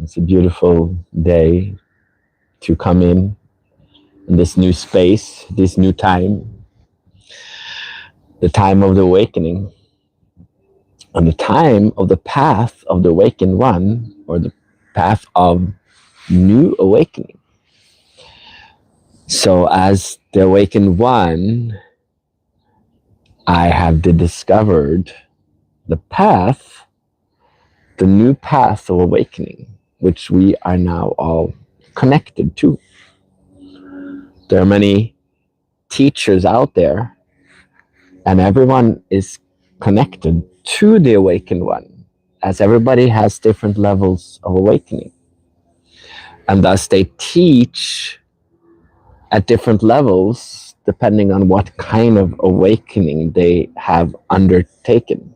It's a beautiful day to come in this new space, this new time, the time of the awakening, and the time of the path of the awakened one, or the path of new awakening. So, as the awakened one, I have discovered the path, the new path of awakening, which we are now all connected to. There are many teachers out there, and everyone is connected to the awakened one, as everybody has different levels of awakening. And thus they teach at different levels depending on what kind of awakening they have undertaken,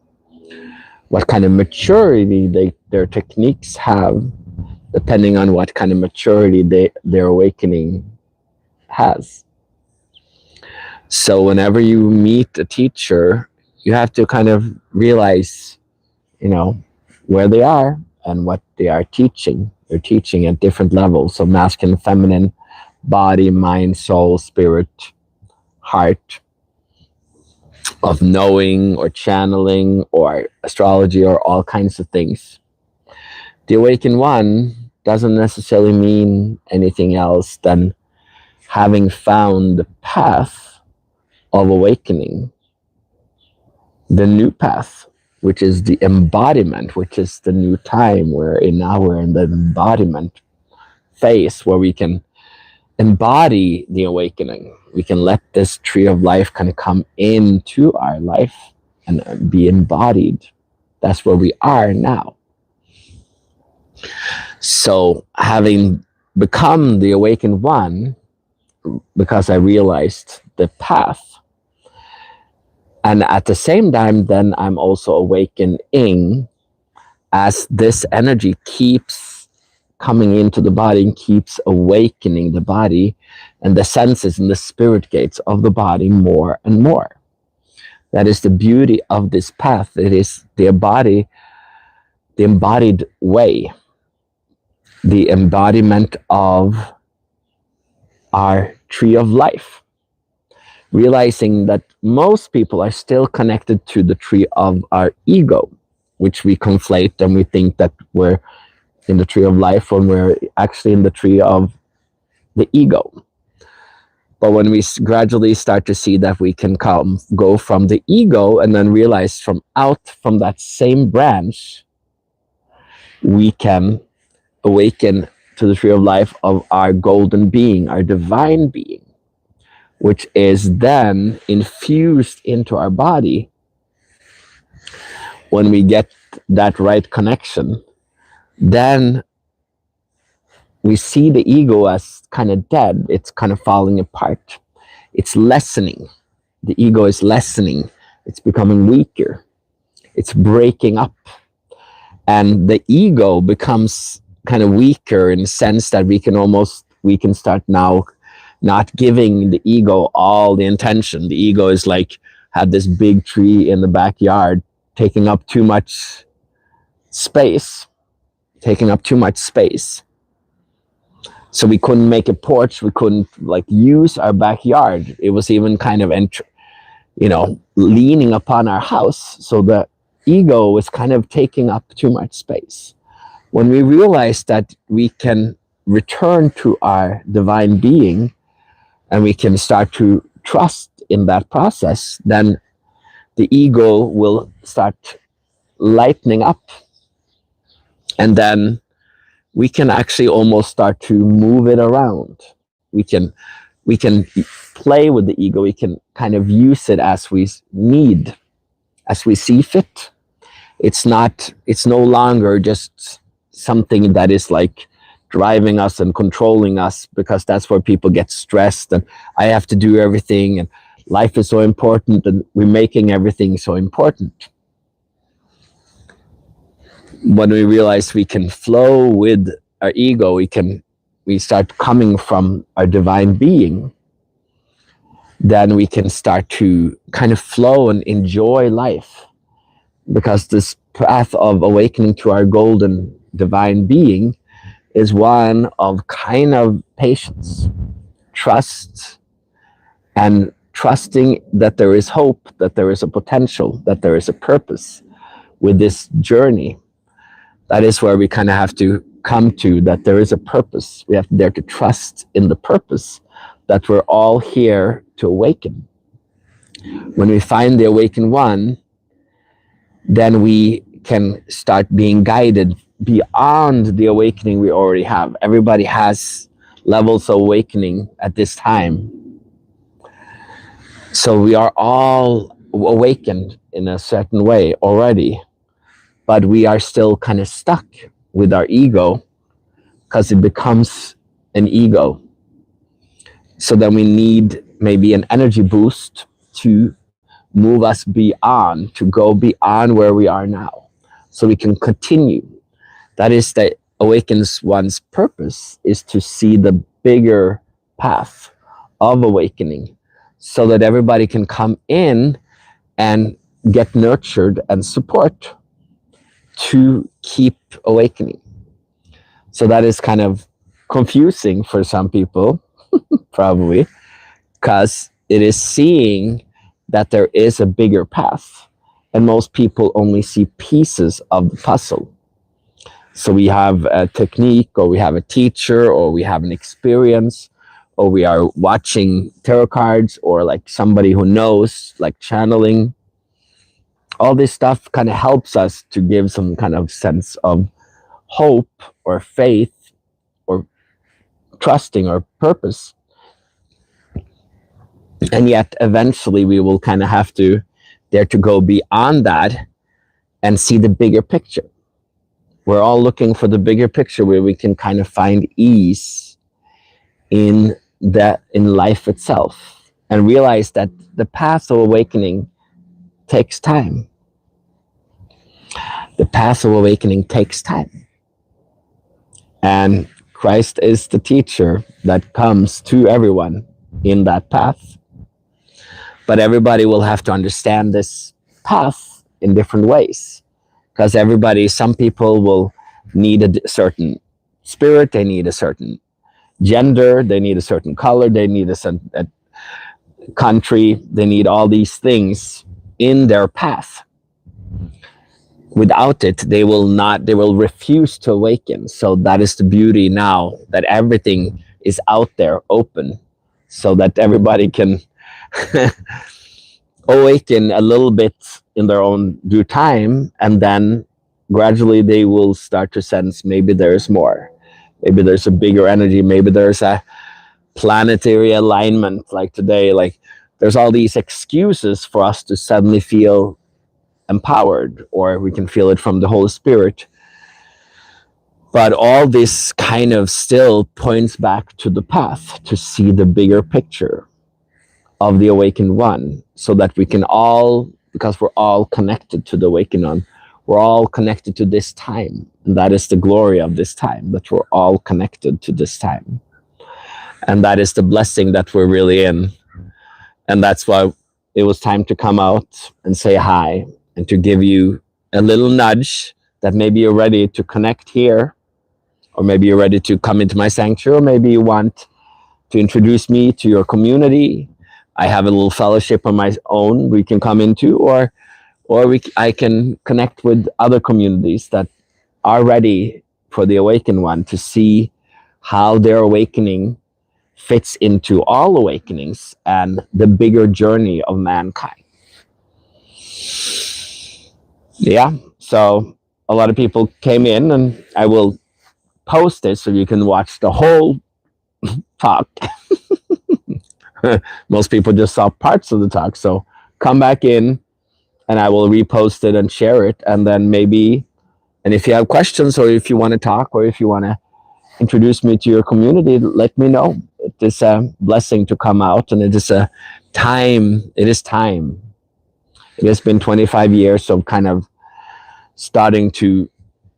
what kind of maturity their techniques have, depending on what kind of maturity their awakening has. So whenever you meet a teacher, you have to kind of realize, where they are and what they are teaching. They're teaching at different levels. So masculine, feminine, body, mind, soul, spirit, heart, of knowing or channeling or astrology or all kinds of things. The awakened one doesn't necessarily mean anything else than having found the path of awakening, the new path, which is the embodiment, which is the new time where now we're in the embodiment phase where we can embody the awakening. We can let this tree of life kind of come into our life and be embodied. That's where we are now. So having become the awakened one, because I realized the path, and at the same time, then I'm also awakening as this energy keeps coming into the body and keeps awakening the body and the senses and the spirit gates of the body more and more. That is the beauty of this path. It is the embodied way, the embodiment of our tree of life. Realizing that most people are still connected to the tree of our ego, which we conflate and we think that we're in the tree of life when we're actually in the tree of the ego. But when we gradually start to see that we can go from the ego and then realize from that same branch, we can awaken to the tree of life of our golden being, our divine being, which is then infused into our body. When we get that right connection, then we see the ego as kind of dead. It's kind of falling apart. It's lessening. The ego is lessening. It's becoming weaker. It's breaking up. And the ego becomes kind of weaker in the sense that we can start now not giving the ego all the attention. The ego is like, had this big tree in the backyard taking up too much space. So we couldn't make a porch. We couldn't use our backyard. It was even kind of, leaning upon our house. So the ego was kind of taking up too much space. When we realized that we can return to our divine being and we can start to trust in that process, then the ego will start lightening up. And then we can actually almost start to move it around. We can play with the ego. We can kind of use it as we need, as we see fit. It's no longer just something that is like driving us and controlling us, because that's where people get stressed and I have to do everything and life is so important and we're making everything so important. When we realize we can flow with our ego, we start coming from our divine being, then we can start to kind of flow and enjoy life, because this path of awakening to our golden divine being is one of kind of patience, trust, and trusting that there is hope, that there is a potential, that there is a purpose with this journey. That is where we kind of have to come to, that there is a purpose. We have to dare to trust in the purpose, that we're all here to awaken. When we find the awakened one, then we can start being guided beyond the awakening we already have. Everybody has levels of awakening at this time. So we are all awakened in a certain way already, but we are still kind of stuck with our ego because it becomes an ego. So then we need maybe an energy boost to move us beyond, to go beyond where we are now, so we can continue. That is the awakens one's purpose, is to see the bigger path of awakening, so that everybody can come in and get nurtured and support to keep awakening. So that is kind of confusing for some people, probably, because it is seeing that there is a bigger path, and most people only see pieces of the puzzle. So we have a technique, or we have a teacher, or we have an experience, or we are watching tarot cards, or like somebody who knows, like channeling. All this stuff kind of helps us to give some kind of sense of hope or faith or trusting or purpose. And yet eventually we will kind of have to dare to go beyond that and see the bigger picture. We're all looking for the bigger picture, where we can kind of find ease in life itself, and realize that the path of awakening takes time. The path of awakening takes time. And Christ is the teacher that comes to everyone in that path. But everybody will have to understand this path in different ways. Because some people will need a certain spirit, they need a certain gender, they need a certain color, they need a country, they need all these things in their path. Without it, they will refuse to awaken. So that is the beauty now, that everything is out there open, so that everybody can awaken a little bit in their own due time, and then gradually they will start to sense maybe there's more, maybe there's a bigger energy, maybe there's a planetary alignment. Like today, like there's all these excuses for us to suddenly feel empowered, or we can feel it from the Holy Spirit. But all this kind of still points back to the path, to see the bigger picture of the awakened one, so that we can all, because we're all connected to the awakened one, we're all connected to this time. And that is the glory of this time, that we're all connected to this time. And that is the blessing that we're really in. And that's why it was time to come out and say hi, and to give you a little nudge that maybe you're ready to connect here, or maybe you're ready to come into my sanctuary, or maybe you want to introduce me to your community. I have a little fellowship on my own we can come into, or I can connect with other communities that are ready for the awakened one, to see how their awakening fits into all awakenings and the bigger journey of mankind. Yeah, so a lot of people came in, and I will post it so you can watch the whole talk. Most people just saw parts of the talk, so come back in and I will repost it and share it. And then maybe, and if you have questions, or if you want to talk, or if you want to introduce me to your community, let me know. It is a blessing to come out, and it is time. It has been 25 years of kind of starting to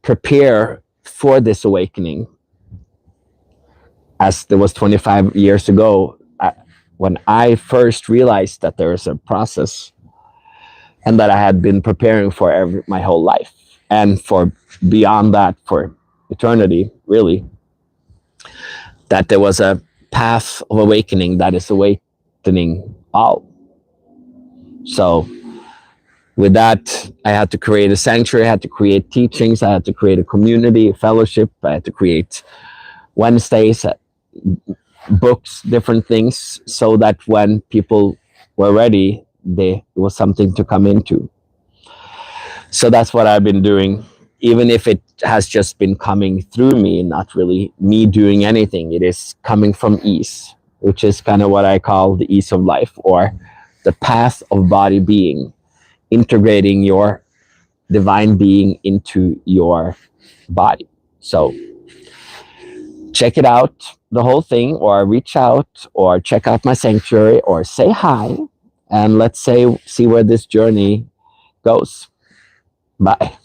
prepare for this awakening, as there was 25 years ago when I first realized that there is a process, and that I had been preparing for my whole life, and for beyond that, for eternity, really. that there was a path of awakening that is awakening all. So with that, I had to create a sanctuary, I had to create teachings, I had to create a community, a fellowship, I had to create Wednesdays, books, different things, so that when people were ready, there was something to come into. So that's what I've been doing, even if it has just been coming through me, not really me doing anything. It is coming from ease, which is kind of what I call the ease of life, or the path of body being, integrating your divine being into your body. So check it out, the whole thing, or reach out, or check out my sanctuary, or say hi, and let's see where this journey goes. Bye.